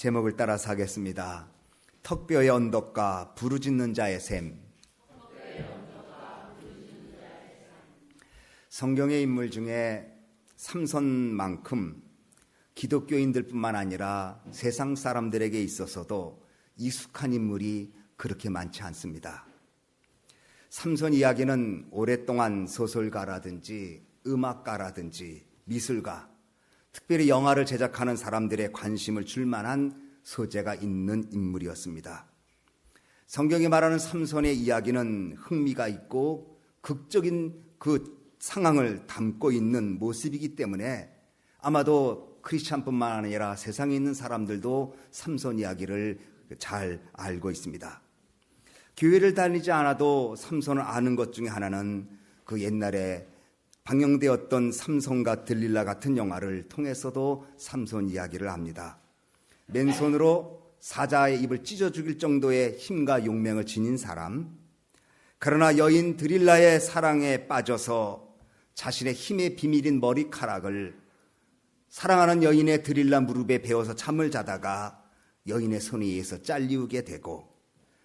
제목을 따라서 하겠습니다. 턱뼈의 언덕과 부르짖는 자의 샘. 성경의 인물 중에 삼손만큼 기독교인들뿐만 아니라 세상 사람들에게 있어서도 익숙한 인물이 그렇게 많지 않습니다. 삼손 이야기는 오랫동안 소설가라든지 음악가라든지 미술가, 특별히 영화를 제작하는 사람들의 관심을 줄 만한 소재가 있는 인물이었습니다. 성경이 말하는 삼손의 이야기는 흥미가 있고 극적인 그 상황을 담고 있는 모습이기 때문에 아마도 크리스찬뿐만 아니라 세상에 있는 사람들도 삼손 이야기를 잘 알고 있습니다. 교회를 다니지 않아도 삼손을 아는 것 중에 하나는 그 옛날에 방영되었던 삼손과 들릴라 같은 영화를 통해서도 삼손 이야기를 합니다. 맨손으로 사자의 입을 찢어 죽일 정도의 힘과 용맹을 지닌 사람, 그러나 여인 들릴라의 사랑에 빠져서 자신의 힘의 비밀인 머리카락을 사랑하는 여인의 들릴라 무릎에 베어서 잠을 자다가 여인의 손에 의해서 잘리우게 되고,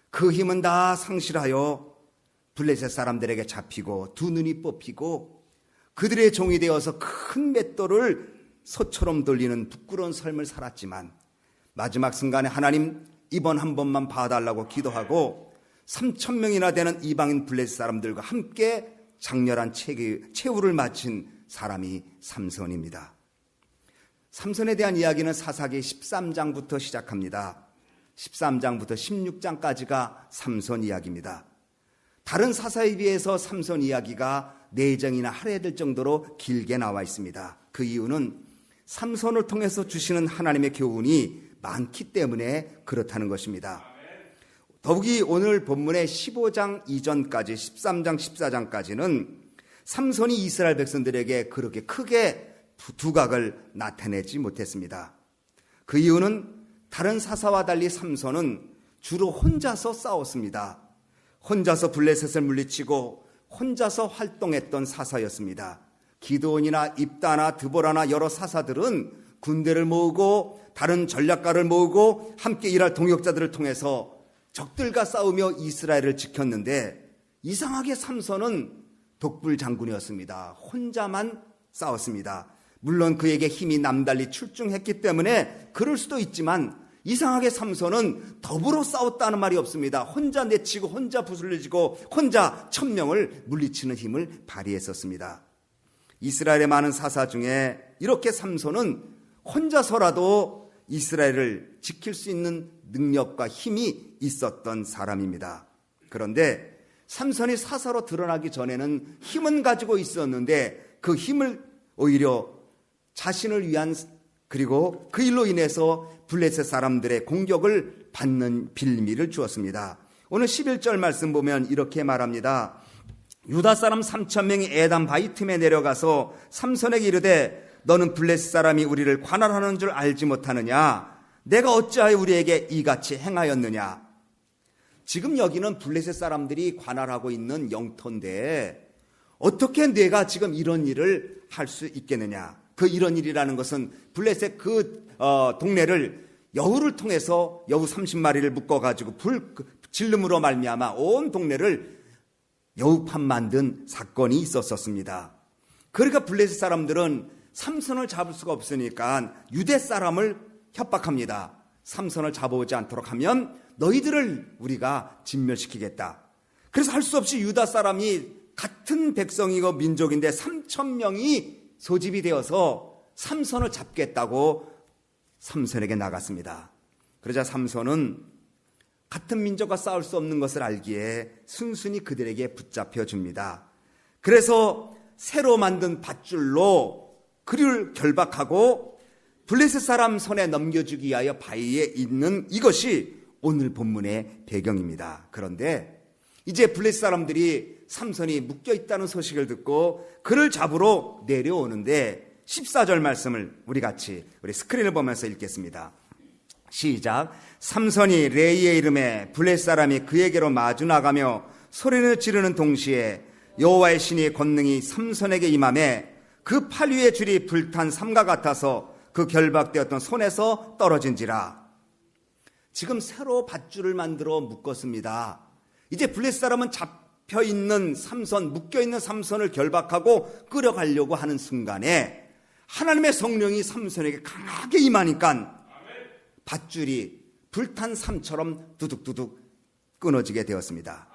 그 힘은 다 상실하여 블레셋 사람들에게 잡히고 두 눈이 뽑히고 그들의 종이 되어서 큰 맷돌을 소처럼 돌리는 부끄러운 삶을 살았지만, 마지막 순간에 하나님 이번 한 번만 봐달라고 기도하고 3,000명이나 되는 이방인 블레셋 사람들과 함께 장렬한 최후를 마친 사람이 삼손입니다. 삼손에 대한 이야기는 사사기 13장부터 시작합니다. 13장부터 16장까지가 삼손 이야기입니다. 다른 사사에 비해서 삼손 이야기가 4장이나 할애될 정도로 길게 나와 있습니다. 그 이유는 삼손을 통해서 주시는 하나님의 교훈이 많기 때문에 그렇다는 것입니다. 더욱이 오늘 본문의 15장 이전까지 13장 14장까지는 삼손이 이스라엘 백성들에게 그렇게 크게 두각을 나타내지 못했습니다. 그 이유는 다른 사사와 달리 삼손은 주로 혼자서 싸웠습니다. 혼자서 블레셋을 물리치고 혼자서 활동했던 사사였습니다. 기드온이나 입다나 드보라나 여러 사사들은 군대를 모으고 다른 전략가를 모으고 함께 일할 동역자들을 통해서 적들과 싸우며 이스라엘을 지켰는데, 이상하게 삼손은 독불 장군이었습니다. 혼자만 싸웠습니다. 물론 그에게 힘이 남달리 출중했기 때문에 그럴 수도 있지만, 이상하게 삼손은 더불어 싸웠다는 말이 없습니다. 혼자 내치고 혼자 부슬려지고 혼자 1,000명을 물리치는 힘을 발휘했었습니다. 이스라엘의 많은 사사 중에 이렇게 삼손은 혼자서라도 이스라엘을 지킬 수 있는 능력과 힘이 있었던 사람입니다. 그런데 삼손이 사사로 드러나기 전에는 힘은 가지고 있었는데 그 힘을 오히려 자신을 위한, 그리고 그 일로 인해서 블레셋 사람들의 공격을 받는 빌미를 주었습니다. 오늘 11절 말씀 보면 이렇게 말합니다. 유다 사람 3,000명이 에담 바위 틈에 내려가서 삼손에게 이르되 너는 블레셋 사람이 우리를 관할하는 줄 알지 못하느냐? 내가 어찌하여 우리에게 이같이 행하였느냐? 지금 여기는 블레셋 사람들이 관할하고 있는 영토인데 어떻게 내가 지금 이런 일을 할 수 있겠느냐? 그 이런 일이라는 것은 블레셋 그 동네를 여우를 통해서 여우 30마리를 묶어가지고 불 질름으로 말미암아 온 동네를 여우판 만든 사건이 있었습니다. 그러니까 블레셋 사람들은 삼손을 잡을 수가 없으니까 유대 사람을 협박합니다. 삼손을 잡아오지 않도록 하면 너희들을 우리가 진멸시키겠다. 그래서 할 수 없이 유다 사람이 같은 백성이고 민족인데 3,000명이 소집이 되어서 삼손을 잡겠다고 삼손에게 나갔습니다. 그러자 삼손은 같은 민족과 싸울 수 없는 것을 알기에 순순히 그들에게 붙잡혀 줍니다. 그래서 새로 만든 밧줄로 그를 결박하고 블레셋 사람 손에 넘겨주기 위하여 바위에 있는 이것이 오늘 본문의 배경입니다. 그런데 이제 블레셋 사람들이 삼손이 묶여있다는 소식을 듣고 그를 잡으러 내려오는데 14절 말씀을 우리 스크린을 보면서 읽겠습니다. 시작. 삼손이 레이의 이름에 블레셋 사람이 그에게로 마주 나가며 소리를 지르는 동시에 여호와의 신이 권능이 삼손에게 임하매 그 팔 위의 줄이 불탄 삼과 같아서 그 결박되었던 손에서 떨어진지라. 지금 새로 밧줄을 만들어 묶었습니다. 이제 블레셋 사람은 잡혀있는 삼선, 묶여있는 삼선을 결박하고 끌어가려고 하는 순간에 하나님의 성령이 삼선에게 강하게 임하니까 밧줄이 불탄 삼처럼 두둑두둑 끊어지게 되었습니다.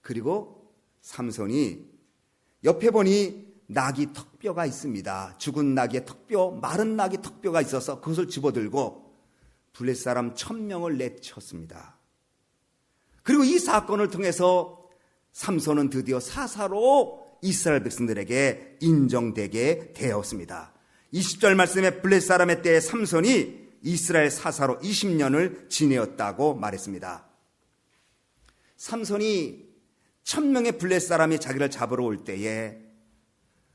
그리고 삼손이 옆에 보니 나귀 턱뼈가 있습니다. 죽은 나귀의 턱뼈, 마른 나귀 턱뼈가 있어서 그것을 집어들고 블레셋 사람 1000명을 내쳤습니다. 그리고 이 사건을 통해서 삼손은 드디어 사사로 이스라엘 백성들에게 인정되게 되었습니다. 20절 말씀에 블레셋 사람의 때에 삼손이 이스라엘 사사로 20년을 지내었다고 말했습니다. 삼손이 1000명의 블레셋 사람이 자기를 잡으러 올 때에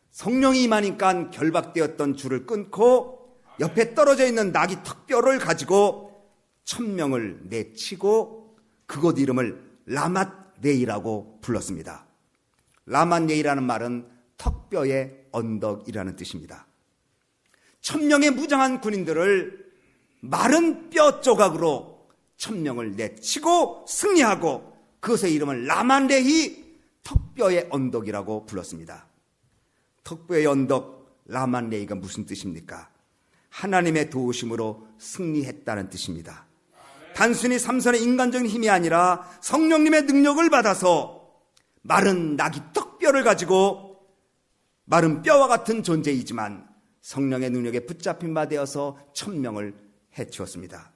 성령이 임하니까 결박되었던 줄을 끊고 옆에 떨어져 있는 나귀 턱뼈를 가지고 1000명을 내치고 그곳 이름을 라맛네이라고 불렀습니다. 라맛네이라는 말은 턱뼈의 언덕이라는 뜻입니다. 1000명의 무장한 군인들을 마른 뼈 조각으로 1000명을 내치고 승리하고 그것의 이름을 라맛네이, 턱뼈의 언덕이라고 불렀습니다. 턱뼈의 언덕 라맛네이가 무슨 뜻입니까? 하나님의 도우심으로 승리했다는 뜻입니다. 단순히 삼손의 인간적인 힘이 아니라 성령님의 능력을 받아서 마른 나귀 턱뼈를 가지고 마른 뼈와 같은 존재이지만 성령의 능력에 붙잡힌 바 되어서 1000명을 해치웠습니다.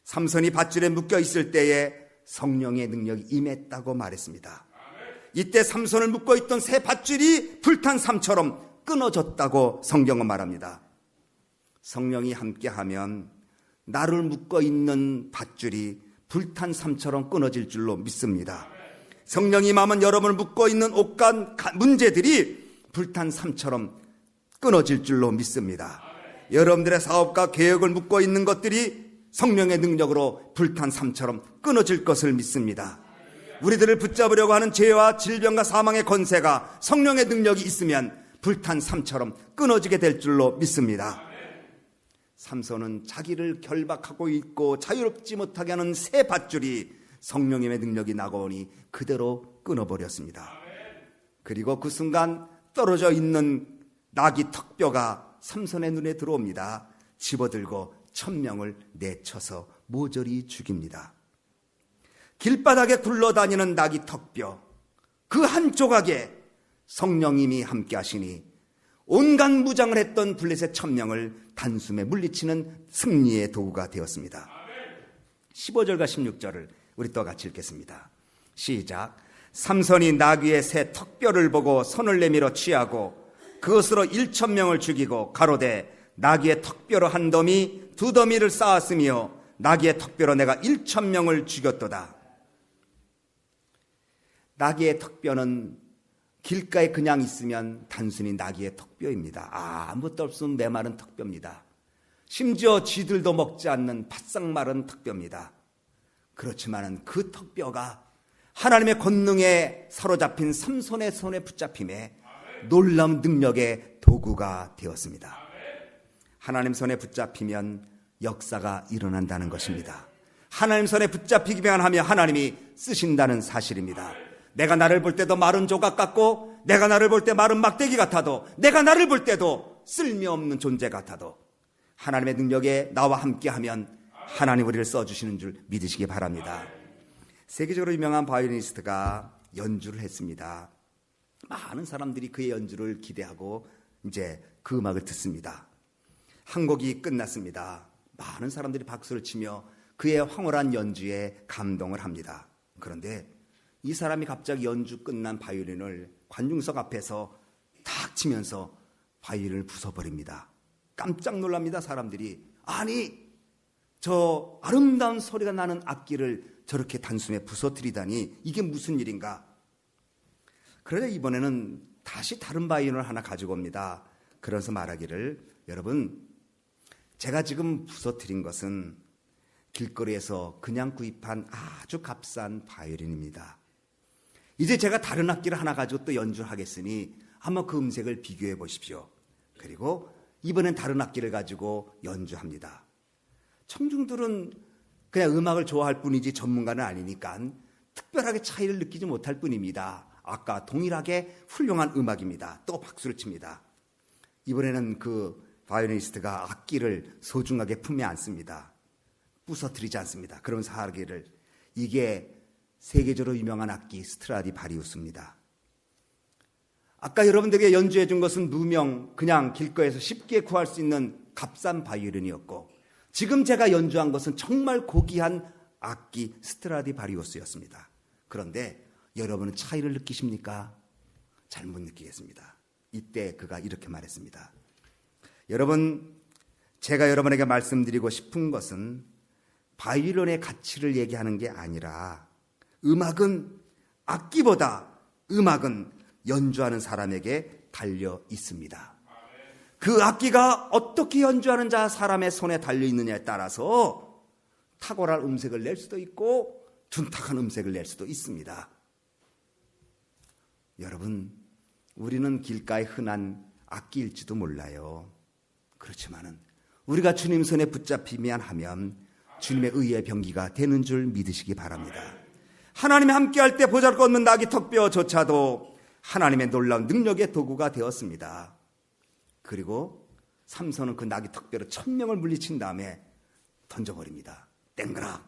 삼손이 밧줄에 묶여 있을 때에 성령의 능력이 임했다고 말했습니다. 이때 삼손을 묶고 있던 새 밧줄이 불탄 삼처럼 끊어졌다고 성경은 말합니다. 성령이 함께하면 나를 묶어 있는 밧줄이 불탄 삼처럼 끊어질 줄로 믿습니다. 성령이 임하면 여러분을 묶어 있는 옷간 문제들이 불탄 삼처럼 끊어질 줄로 믿습니다. 여러분들의 사업과 계획을 묶고 있는 것들이 성령의 능력으로 불탄 삼처럼 끊어질 것을 믿습니다. 우리들을 붙잡으려고 하는 죄와 질병과 사망의 권세가 성령의 능력이 있으면 불탄 삼처럼 끊어지게 될 줄로 믿습니다. 삼손은 자기를 결박하고 있고 자유롭지 못하게 하는 새 밧줄이 성령님의 능력이 나고오니 그대로 끊어버렸습니다. 그리고 그 순간 떨어져 있는 나귀 턱뼈가 삼손의 눈에 들어옵니다. 집어들고 1000명을 내쳐서 모조리 죽입니다. 길바닥에 굴러다니는 나귀 턱뼈, 그 한 조각에 성령님이 함께 하시니 온갖 무장을 했던 블레셋 1000명을 단숨에 물리치는 승리의 도구가 되었습니다. 15절과 16절을 우리 또 같이 읽겠습니다. 시작. 삼손이 나귀의 새 턱뼈를 보고 손을 내밀어 취하고 그것으로 1000명을 죽이고 가로되 나귀의 턱뼈로 한 더미 두 더미를 쌓았으며 나귀의 턱뼈로 내가 1000명을 죽였도다. 나귀의 턱뼈는 길가에 그냥 있으면 단순히 나귀의 턱뼈입니다. 아무것도 없으면 메마른 턱뼈입니다. 심지어 쥐들도 먹지 않는 바싹 마른 턱뼈입니다. 그렇지만 그 턱뼈가 하나님의 권능에 사로잡힌 삼손의 손에 붙잡힘에 놀라운 능력의 도구가 되었습니다. 하나님 손에 붙잡히면 역사가 일어난다는 것입니다. 하나님 손에 붙잡히기만 하면 하나님이 쓰신다는 사실입니다. 내가 나를 볼 때도 마른 조각 같고, 내가 나를 볼 때 마른 막대기 같아도, 내가 나를 볼 때도 쓸모없는 존재 같아도 하나님의 능력에 나와 함께하면 하나님 우리를 써주시는 줄 믿으시기 바랍니다. 세계적으로 유명한 바이올리니스트가 연주를 했습니다. 많은 사람들이 그의 연주를 기대하고 이제 그 음악을 듣습니다. 한 곡이 끝났습니다. 많은 사람들이 박수를 치며 그의 황홀한 연주에 감동을 합니다. 그런데 이 사람이 갑자기 연주 끝난 바이올린을 관중석 앞에서 탁 치면서 바이올린을 부숴버립니다. 깜짝 놀랍니다. 사람들이. 아니, 저 아름다운 소리가 나는 악기를 저렇게 단숨에 부숴뜨리다니 이게 무슨 일인가. 그러자 이번에는 다시 다른 바이올린을 하나 가지고 옵니다. 그래서 말하기를, 여러분, 제가 지금 부숴뜨린 것은 길거리에서 그냥 구입한 아주 값싼 바이올린입니다. 이제 제가 다른 악기를 하나 가지고 또 연주하겠으니 한번 그 음색을 비교해 보십시오. 그리고 이번엔 다른 악기를 가지고 연주합니다. 청중들은 그냥 음악을 좋아할 뿐이지 전문가는 아니니까 특별하게 차이를 느끼지 못할 뿐입니다. 아까 동일하게 훌륭한 음악입니다. 또 박수를 칩니다. 이번에는 그 바이올리니스트가 악기를 소중하게 품에 안습니다. 부서뜨리지 않습니다. 그러면서 하기를, 이게 세계적으로 유명한 악기 스트라디바리우스입니다. 아까 여러분들에게 연주해 준 것은 무명, 그냥 길거리에서 쉽게 구할 수 있는 값싼 바이올린이었고, 지금 제가 연주한 것은 정말 고귀한 악기 스트라디바리우스였습니다. 그런데 여러분은 차이를 느끼십니까? 잘 못 느끼겠습니다. 이때 그가 이렇게 말했습니다. 여러분, 제가 여러분에게 말씀드리고 싶은 것은 바이올린의 가치를 얘기하는 게 아니라, 음악은 악기보다 음악은 연주하는 사람에게 달려 있습니다. 그 악기가 어떻게 연주하는 자 사람의 손에 달려 있느냐에 따라서 탁월한 음색을 낼 수도 있고 둔탁한 음색을 낼 수도 있습니다. 여러분, 우리는 길가에 흔한 악기일지도 몰라요. 그렇지만은 우리가 주님 손에 붙잡히면 하면 주님의 의의 병기가 되는 줄 믿으시기 바랍니다. 하나님이 함께할 때 보잘것없는 나귀 턱뼈조차도 하나님의 놀라운 능력의 도구가 되었습니다. 그리고 삼손은 그 나귀 턱뼈로 1000명을 물리친 다음에 던져버립니다. 땡그락.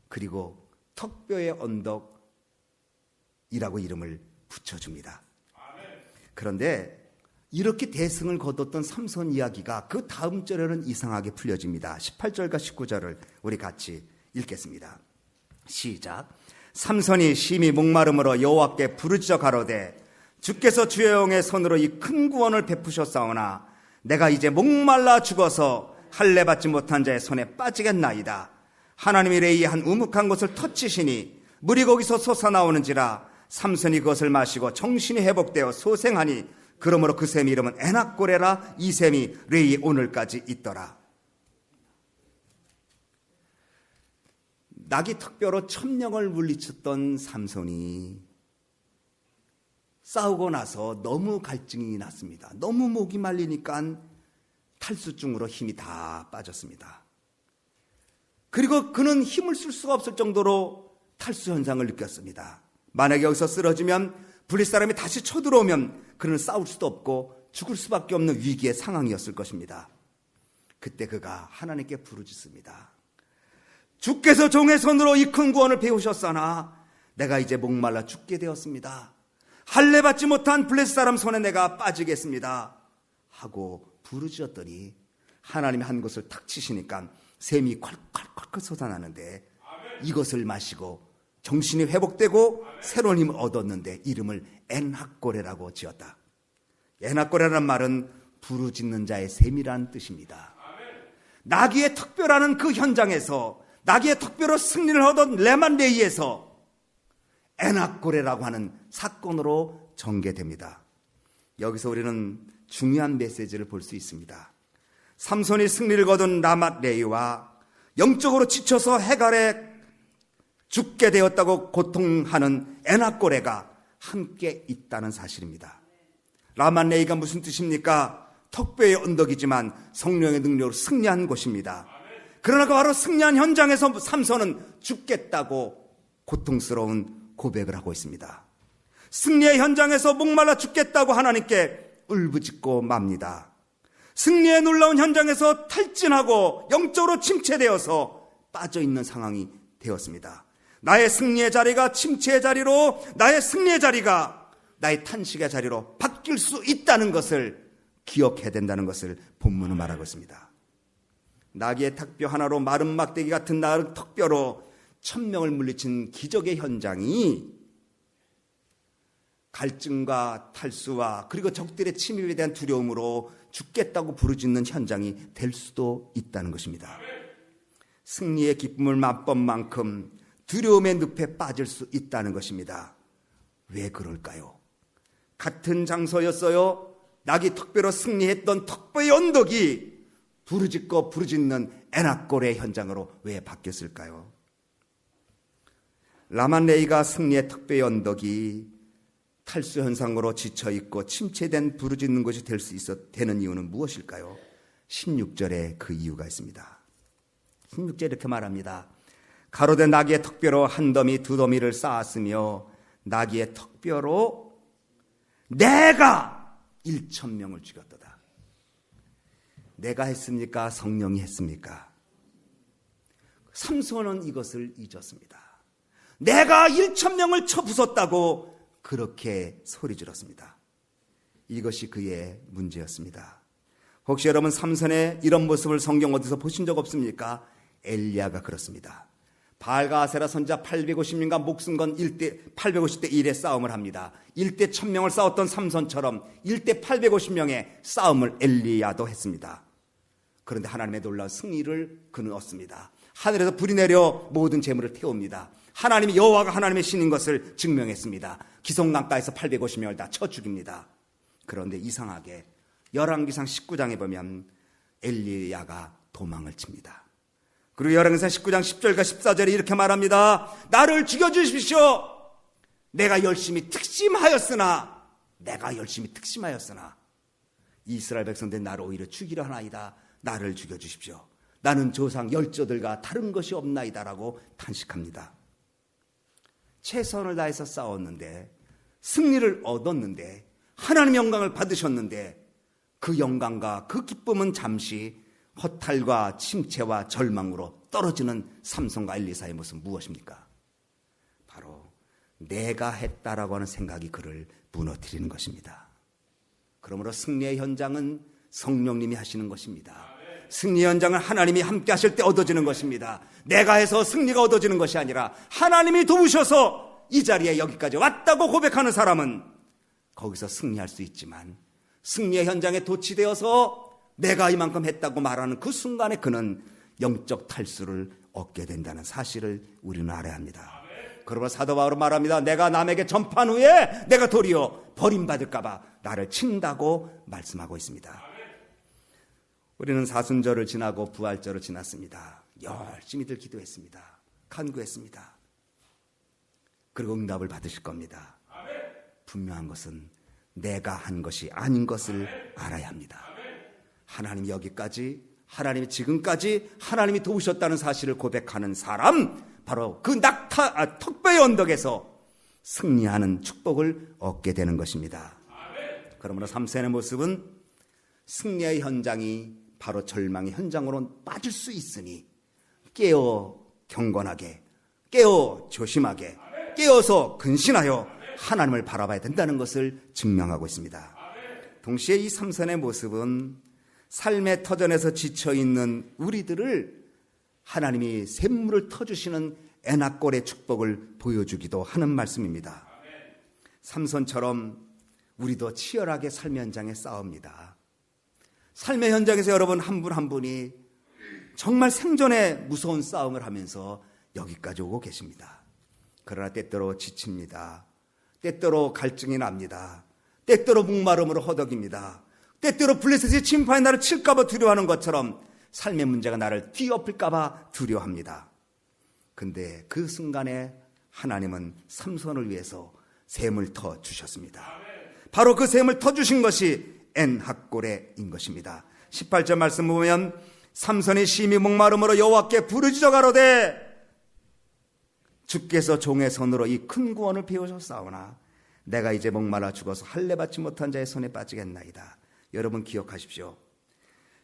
그리고 턱뼈의 언덕이라고 이름을 붙여줍니다. 그런데 이렇게 대승을 거뒀던 삼손 이야기가 그 다음 절에는 이상하게 풀려집니다. 18절과 19절을 우리 같이 읽겠습니다. 시작. 삼손이 심히 목마름으로 여호와께 부르짖어 가로되 주께서 주의 영의 손으로 이 큰 구원을 베푸셨사오나 내가 이제 목말라 죽어서 할례 받지 못한 자의 손에 빠지겠나이다. 하나님이 레이의 한 우묵한 곳을 터치시니 물이 거기서 솟아나오는지라 삼손이 그것을 마시고 정신이 회복되어 소생하니 그러므로 그 샘 이름은 에낙고레라. 이 샘이 레이에 오늘까지 있더라. 나귀 턱뼈로 1000명을 물리쳤던 삼손이 싸우고 나서 너무 갈증이 났습니다. 너무 목이 말리니까 탈수증으로 힘이 다 빠졌습니다. 그리고 그는 힘을 쓸 수가 없을 정도로 탈수 현상을 느꼈습니다. 만약에 여기서 쓰러지면 블릿 사람이 다시 쳐들어오면 그는 싸울 수도 없고 죽을 수밖에 없는 위기의 상황이었을 것입니다. 그때 그가 하나님께 부르짖습니다. 주께서 종의 손으로 이 큰 구원을 배우셨사나 내가 이제 목말라 죽게 되었습니다. 할례 받지 못한 블레셋 사람 손에 내가 빠지겠습니다 하고 부르짖었더니 하나님이 한 것을 탁 치시니까 샘이 콸콸콸 솟아나는데 이것을 마시고 정신이 회복되고 새로운 힘을 얻었는데 이름을 엔학고레라고 지었다. 엔학고레라는 말은 부르짖는 자의 샘이라는 뜻입니다. 나귀의 턱뼈라는 그 현장에서 나귀의 턱뼈로 승리를 얻은 레만레이에서 에낙고레라고 하는 사건으로 전개됩니다. 여기서 우리는 중요한 메시지를 볼 수 있습니다. 삼손이 승리를 거둔 라맛레이와 영적으로 지쳐서 해갈에 죽게 되었다고 고통하는 에낙고레가 함께 있다는 사실입니다. 라맛레이가 무슨 뜻입니까? 턱뼈의 언덕이지만 성령의 능력으로 승리한 곳입니다. 그러나 바로 승리한 현장에서 삼손은 죽겠다고 고통스러운 고백을 하고 있습니다. 승리의 현장에서 목말라 죽겠다고 하나님께 울부짖고 맙니다. 승리의 놀라운 현장에서 탈진하고 영적으로 침체되어서 빠져있는 상황이 되었습니다. 나의 승리의 자리가 침체의 자리로, 나의 승리의 자리가 나의 탄식의 자리로 바뀔 수 있다는 것을 기억해야 된다는 것을 본문은 말하고 있습니다. 나귀의 턱뼈 하나로 마른 막대기 같은 나른 턱뼈로 1000명을 물리친 기적의 현장이 갈증과 탈수와 그리고 적들의 침입에 대한 두려움으로 죽겠다고 부르짖는 현장이 될 수도 있다는 것입니다. 승리의 기쁨을 맛본 만큼 두려움의 늪에 빠질 수 있다는 것입니다. 왜 그럴까요? 같은 장소였어요. 나귀 턱뼈로 승리했던 턱뼈의 언덕이 부르짖고 부르짖는 에낙고레의 현장으로 왜 바뀌었을까요? 라만레이가 승리의 턱뼈의 언덕이 탈수 현상으로 지쳐있고 침체된 부르짖는 것이 되는 이유는 무엇일까요? 16절에 그 이유가 있습니다. 16절 이렇게 말합니다. 가로되 나귀의 턱뼈로 한 더미 두 더미를 쌓았으며 나귀의 턱뼈로 내가 1,000명을 죽였도다. 내가 했습니까? 성령이 했습니까? 삼손은 이것을 잊었습니다. 내가 1,000명을 쳐 부쉈다고 그렇게 소리 질렀습니다. 이것이 그의 문제였습니다. 혹시 여러분 삼손의 이런 모습을 성경 어디서 보신 적 없습니까? 엘리야가 그렇습니다. 바알과 아세라 선지자 850명과 목숨 건 850대 1의 싸움을 합니다. 1대 1000명을 싸웠던 삼손처럼 1대 850명의 싸움을 엘리야도 했습니다. 그런데 하나님의 놀라운 승리를 그는 얻습니다. 하늘에서 불이 내려 모든 재물을 태웁니다. 하나님이 여호와가 하나님의 신인 것을 증명했습니다. 기송강가에서 850명을 다 쳐 죽입니다. 그런데 이상하게 열왕기상 19장에 보면 엘리야가 도망을 칩니다. 그리고 열왕기상 19장 10절과 14절에 이렇게 말합니다. 나를 죽여주십시오. 내가 열심히 특심하였으나 이스라엘 백성들 나를 오히려 죽이려 하나이다. 나를 죽여주십시오. 나는 조상 열조들과 다른 것이 없나이다라고 탄식합니다. 최선을 다해서 싸웠는데 승리를 얻었는데 하나님의 영광을 받으셨는데 그 영광과 그 기쁨은 잠시 허탈과 침체와 절망으로 떨어지는 삼손과 엘리사의 모습은 무엇입니까? 바로 내가 했다라고 하는 생각이 그를 무너뜨리는 것입니다. 그러므로 승리의 현장은 성령님이 하시는 것입니다. 승리의 현장은 하나님이 함께 하실 때 얻어지는 것입니다. 내가 해서 승리가 얻어지는 것이 아니라 하나님이 도우셔서 이 자리에 여기까지 왔다고 고백하는 사람은 거기서 승리할 수 있지만 승리의 현장에 도취되어서 내가 이만큼 했다고 말하는 그 순간에 그는 영적 탈수를 얻게 된다는 사실을 우리는 알아야 합니다. 그러므로 사도 바울은 말합니다. 내가 남에게 전파한 후에 내가 도리어 버림받을까 봐 나를 친다고 말씀하고 있습니다. 우리는 사순절을 지나고 부활절을 지났습니다. 열심히들 기도했습니다. 간구했습니다. 그리고 응답을 받으실 겁니다. 분명한 것은 내가 한 것이 아닌 것을 알아야 합니다. 하나님이 여기까지, 하나님이 지금까지 하나님이 도우셨다는 사실을 고백하는 사람, 바로 그 턱뼈의 언덕에서 승리하는 축복을 얻게 되는 것입니다. 그러므로 삼손의 모습은 승리의 현장이 바로 절망의 현장으로 빠질 수 있으니 깨어 경건하게, 깨어 조심하게, 깨어서 근신하여 하나님을 바라봐야 된다는 것을 증명하고 있습니다. 동시에 이 삼손의 모습은 삶의 터전에서 지쳐있는 우리들을 하나님이 샘물을 터주시는 에나꼴의 축복을 보여주기도 하는 말씀입니다. 삼손처럼 우리도 치열하게 삶의 현장에 싸웁니다. 삶의 현장에서 여러분 한 분 한 분이 정말 생존의 무서운 싸움을 하면서 여기까지 오고 계십니다. 그러나 때때로 지칩니다. 때때로 갈증이 납니다. 때때로 목마름으로 허덕입니다. 때때로 블레셋의 침파에 나를 칠까 봐 두려워하는 것처럼 삶의 문제가 나를 뒤엎을까 봐 두려워합니다. 근데 그 순간에 하나님은 삼손을 위해서 샘을 터 주셨습니다. 바로 그 샘을 터 주신 것이 엔학고레인 것입니다. 18절 말씀 보면 삼손이 심히 목마름으로 여호와께 부르짖어 가로되 주께서 종의 손으로 이 큰 구원을 베우셨사오나 내가 이제 목말라 죽어서 할례 받지 못한 자의 손에 빠지겠나이다. 여러분 기억하십시오.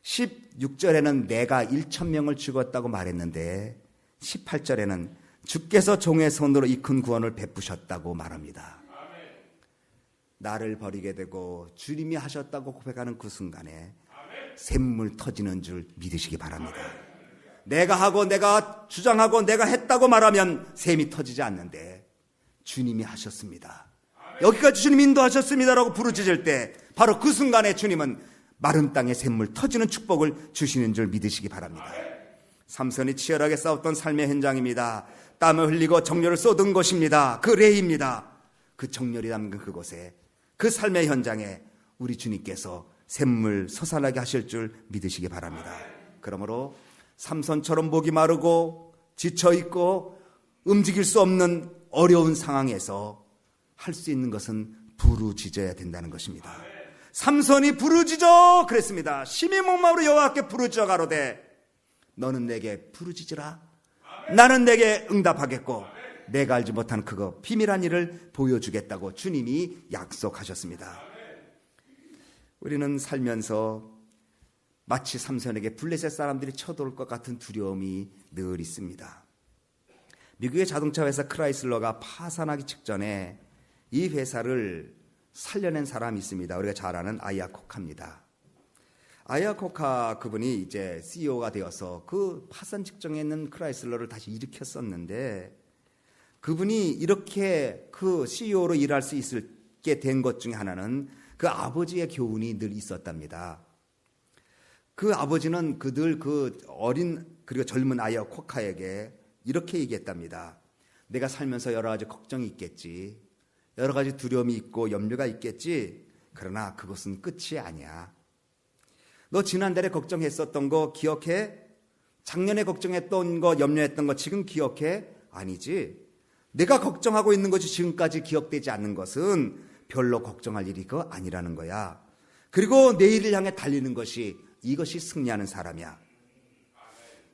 16절에는 내가 1,000명을 죽었다고 말했는데 18절에는 주께서 종의 손으로 이 큰 구원을 베푸셨다고 말합니다. 나를 버리게 되고 주님이 하셨다고 고백하는 그 순간에 샘물 터지는 줄 믿으시기 바랍니다. 내가 하고 내가 주장하고 내가 했다고 말하면 샘이 터지지 않는데 주님이 하셨습니다. 여기까지 주님 인도하셨습니다라고 부르짖을 때 바로 그 순간에 주님은 마른 땅에 샘물 터지는 축복을 주시는 줄 믿으시기 바랍니다. 삼손이 치열하게 싸웠던 삶의 현장입니다. 땀을 흘리고 정열을 쏟은 곳입니다. 그 레이입니다. 그 정열이 담긴 그곳에 그 삶의 현장에 우리 주님께서 샘물 솟아나게 하실 줄 믿으시기 바랍니다. 그러므로 삼손처럼 목이 마르고 지쳐있고 움직일 수 없는 어려운 상황에서 할 수 있는 것은 부르짖어야 된다는 것입니다. 삼손이 부르짖어 그랬습니다. 심히 목마르고 여호와께 부르짖어 가로되 너는 내게 부르짖으라. 나는 내게 응답하겠고 내가 알지 못한 그거 비밀한 일을 보여주겠다고 주님이 약속하셨습니다. 우리는 살면서 마치 삼손에게 블레셋 사람들이 쳐들어올 것 같은 두려움이 늘 있습니다. 미국의 자동차 회사 크라이슬러가 파산하기 직전에 이 회사를 살려낸 사람이 있습니다. 우리가 잘 아는 아야코카입니다. 아야코카 그분이 이제 CEO가 되어서 그 파산 직전에 있는 크라이슬러를 다시 일으켰었는데, 그분이 이렇게 그 CEO로 일할 수 있게 된 것 중에 하나는 그 아버지의 교훈이 늘 있었답니다. 그 아버지는 그들 그 어린 그리고 젊은 아야코카에게 이렇게 얘기했답니다. 내가 살면서 여러 가지 걱정이 있겠지, 여러 가지 두려움이 있고 염려가 있겠지, 그러나 그것은 끝이 아니야. 너 지난달에 걱정했었던 거 기억해? 작년에 걱정했던 거, 염려했던 거 지금 기억해? 아니지. 내가 걱정하고 있는 것이 지금까지 기억되지 않는 것은 별로 걱정할 일이 그거 아니라는 거야. 그리고 내일을 향해 달리는 것이, 이것이 승리하는 사람이야.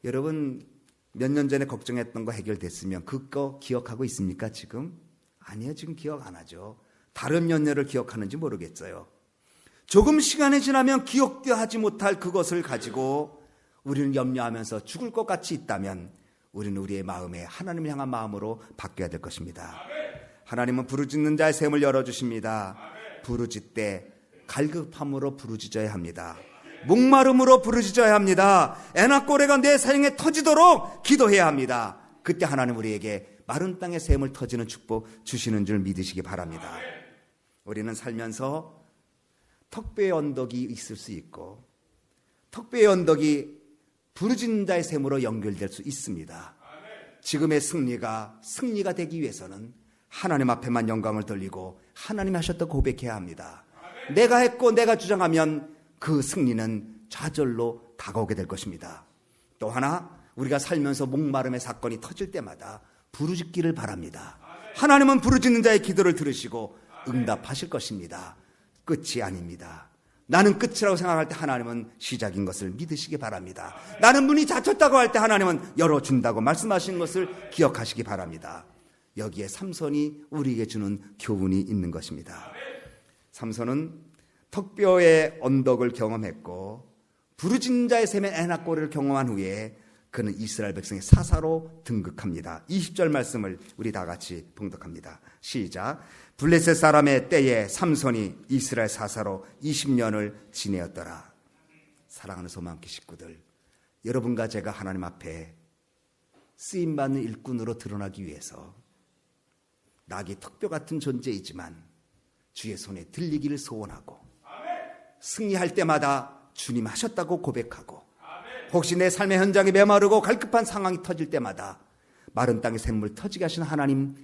여러분, 몇 년 전에 걱정했던 거 해결됐으면 그거 기억하고 있습니까 지금? 아니요, 지금 기억 안 하죠. 다른 연료를 기억하는지 모르겠어요. 조금 시간이 지나면 기억도 하지 못할 그것을 가지고 우리는 염려하면서 죽을 것 같이 있다면 우리는 우리의 마음에 하나님을 향한 마음으로 바뀌어야 될 것입니다. 하나님은 부르짖는 자의 샘을 열어주십니다. 부르짖되 갈급함으로 부르짖어야 합니다. 목마름으로 부르짖어야 합니다. 애나꼬레가 내 사형에 터지도록 기도해야 합니다. 그때 하나님 우리에게 마른 땅의 샘을 터지는 축복 주시는 줄 믿으시기 바랍니다. 우리는 살면서 턱뼈의 언덕이 있을 수 있고 턱뼈의 언덕이 부르짖는 자의 샘으로 연결될 수 있습니다. 지금의 승리가 되기 위해서는 하나님 앞에만 영광을 돌리고 하나님이 하셨다고 고백해야 합니다. 내가 했고 내가 주장하면 그 승리는 좌절로 다가오게 될 것입니다. 또 하나, 우리가 살면서 목마름의 사건이 터질 때마다 부르짖기를 바랍니다. 하나님은 부르짖는 자의 기도를 들으시고 응답하실 것입니다. 끝이 아닙니다. 나는 끝이라고 생각할 때 하나님은 시작인 것을 믿으시기 바랍니다. 나는 문이 닫혔다고 할 때 하나님은 열어준다고 말씀하신 것을 기억하시기 바랍니다. 여기에 삼손이 우리에게 주는 교훈이 있는 것입니다. 삼손은 턱뼈의 언덕을 경험했고 부르짖는 자의 샘의 애나꼬리를 경험한 후에 그는 이스라엘 백성의 사사로 등극합니다. 20절 말씀을 우리 다 같이 봉독합니다. 시작. 블레셋 사람의 때에 삼손이 이스라엘 사사로 20년을 지내었더라. 사랑하는 소망교회 식구들, 여러분과 제가 하나님 앞에 쓰임받는 일꾼으로 드러나기 위해서 낙이 턱뼈 같은 존재이지만 주의 손에 들리기를 소원하고 승리할 때마다 주님 하셨다고 고백하고, 혹시 내 삶의 현장이 메마르고 갈급한 상황이 터질 때마다 마른 땅에 샘물 터지게 하신 하나님,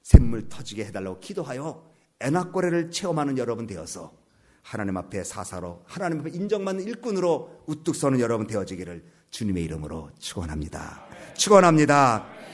샘물 터지게 해달라고 기도하여 애나꼬레를 체험하는 여러분 되어서 하나님 앞에 사사로, 하나님 앞에 인정받는 일꾼으로 우뚝 서는 여러분 되어지기를 주님의 이름으로 축원합니다. 축원합니다.